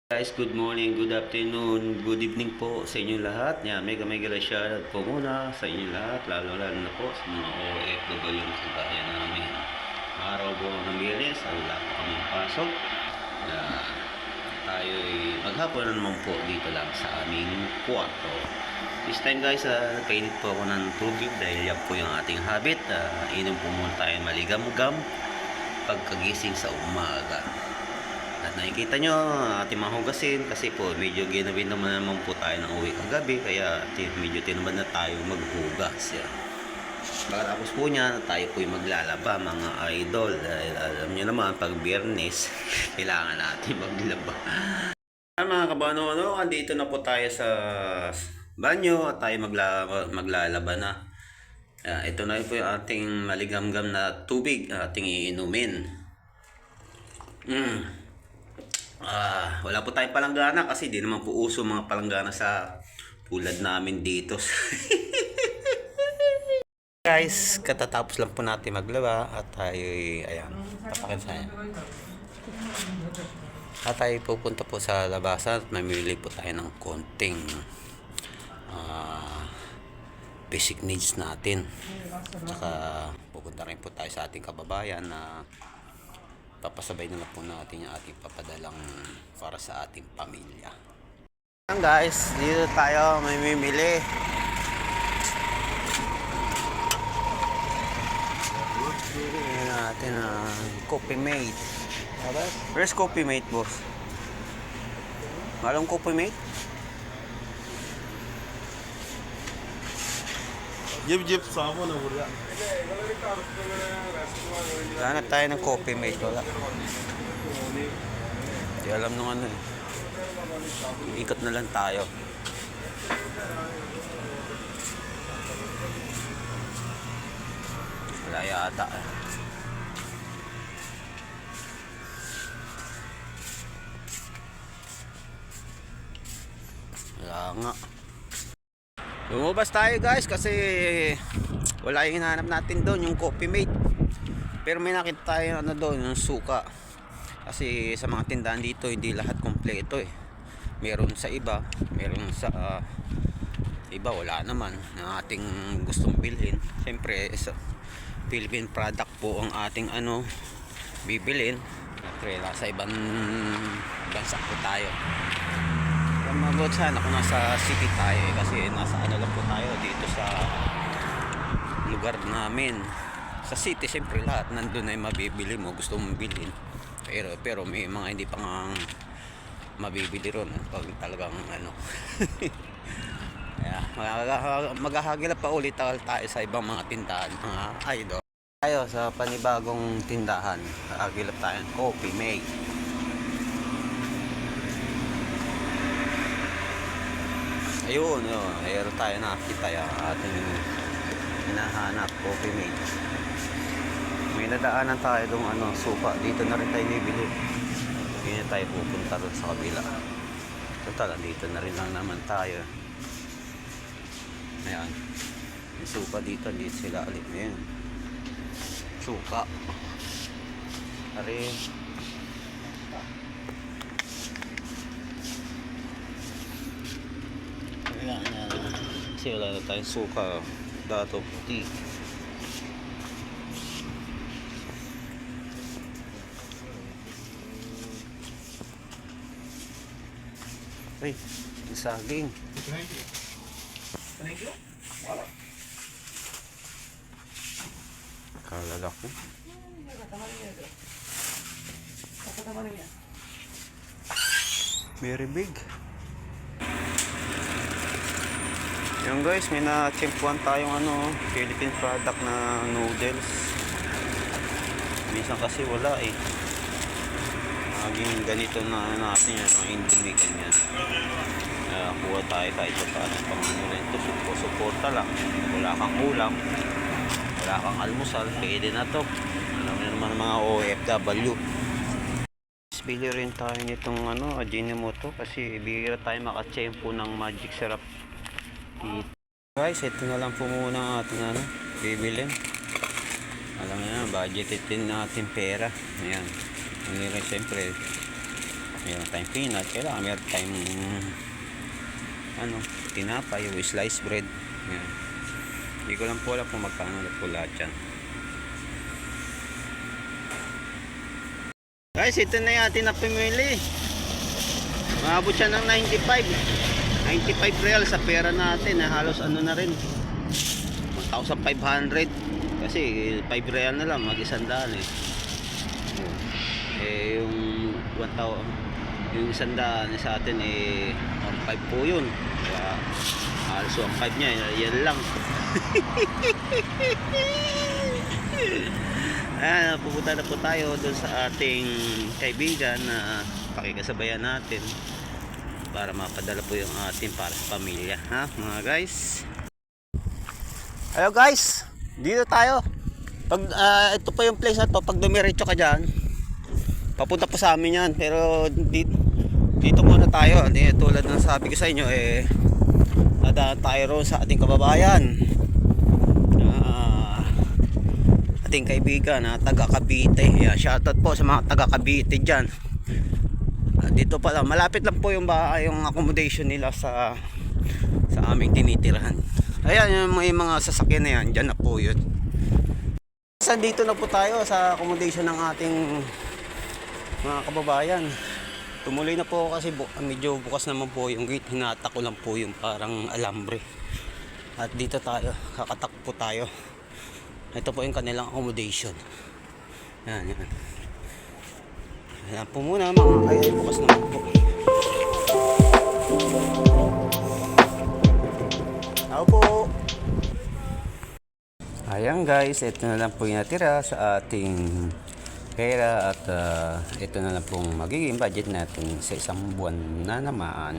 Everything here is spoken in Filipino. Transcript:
Guys, good morning, good afternoon, good evening po sa inyo lahat. Mega shoutout po muna sa inyo lahat, lalo na po sa mga OFW na kagaya namin. Araw po ng Biyernes, wala po kami pasok. Tayo ay maghapon na naman po dito lang sa aming kwarto. This time guys, kainit po ako ng tubig dahil yan po yung ating habit. Inom po muna tayo maligam-gam pagkagising sa umaga. At nakikita nyo ating mga hugasin kasi po medyo ginawin naman po tayo ng uwi kagabi kaya medyo tinamad na tayo maghugas. Pagkatapos po niya tayo po yung maglalaba mga idol dahil alam nyo naman pag Biyernes kailangan natin maglaba. Mga kabano, andito na po tayo sa banyo at tayo maglalaba na. Ito na po yung ating maligamgam na tubig ating iinumin. Wala po tayong palanggana kasi di naman po uso mga palanggana sa tulad namin dito. Guys, katatapos lang po natin maglaba at tayo ayan, papakita at tayo pupunta po sa labasan at mamili po tayo ng konting basic needs natin. Saka pupunta rin po tayo sa ating kababayan na papasabay na lang po natin yung ating papadalang para sa ating pamilya. Guys, dito tayo may mimili. Bili natin ang Coffee Mate. Where's Coffee Mate, boss? Malong Coffee Mate? Jeep samo na wala. Hanap tayo ng Coffee Mate, wala. Di alam nung ano eh. Ikot na lang tayo. Wala yata eh. Wala nga. Lumabas tayo guys kasi wala yung hinahanap natin doon, yung Coffee Mate. Pero may nakita tayo ano doon, yung suka. Kasi sa mga tindahan dito hindi lahat kompleto eh. Meron sa iba, meron sa iba wala naman na ating gustong bilhin. Siyempre sa Philippine product po ang ating bibilin. Siyempre sa ibang bansa po tayo. Mabuti sana kung nasa city tayo kasi nasa lang po tayo dito sa lugar namin. Sa city siyempre lahat nandun ay mabibili mo, gusto mong bilhin. Pero may mga hindi pa nga mabibili ron pag talagang Kaya maghahagilap pa ulit tayo sa ibang mga tindahan mga idol. Tayo sa panibagong tindahan, hagilap tayo ng Coffee Mate. Ayun, mayroon tayo nakita yung ating hinahanap, Coffee Mate. May nadaanan tayo doon suka, dito na rin tayo bibili. Hindi na tayo pupunta doon sa kabila. Total, dito na rin lang naman tayo. Ayan, yung suka dito sila alit. Ayan, suka. Ayan. Kasi wala na tayong suka, dato puti. Ay, saging. Kalala ko. Very big. Yung guys, may na-chimpuan tayong Philippine product na noodles. Minsan kasi wala eh. Maging ganito na natin yan, Indomie ganyan. Kuha tayo kahit paano pang rin ito, suporta lang. Wala kang ulam, wala kang almusal, pwede na to. Alam mo naman mga OFW. Bili rin tayo nitong Ajinomoto kasi bihira tayo makachempo ng magic syrup. Guys, ito na lang po muna ang ating bibilin. Alam niyo na, budgeted din natin pera. Ayan. Hindi rin siyempre Meron tayong peanut. Kailangan meron tayong tinapay o sliced bread. Yan. Hindi ko lang po alam kung magkano na po lahat yan. Guys, ito na yung atin na pamili. Maabot siya ng 95 real sa pera natin. Halos na rin 1,500 kasi 5 real na lang, mag-100 yung 1,000, yung 100 sa atin 1,500 po yun, kaya halos 1,500 niya, yan lang. Pupunta na po tayo doon sa ating kaibigan na pakikasabayan natin para mapadala po yung ating para sa pamilya, ha mga guys. Hello guys, dito tayo. Pag ito po yung place na to, pag dumiretso ka dyan, papunta po sa amin yan. Pero dito muna tayo. Tulad ng sabi ko sa inyo, nadaan tayo roon sa ating kababayan, ating kaibigan na taga Cavite. Shoutout po sa mga taga Cavite dyan. Dito pala, malapit lang po yung accommodation nila sa aming tinitirahan. Ayan, yung mga sasakyan na yan, dyan na po yun. Dito na po tayo sa accommodation ng ating mga kababayan. Tumuloy na po kasi medyo bukas naman po yung gate. Hinata ko lang po yung parang alambre. At dito tayo, kakatakbo tayo. Ito po yung kanilang accommodation. Yan. Ayan po muna mga kaya bukas naman po. Ako po. Ayan guys, ito na lang po yung natira sa ating pera at ito na lang pong magiging budget natin sa isang buwan na naman.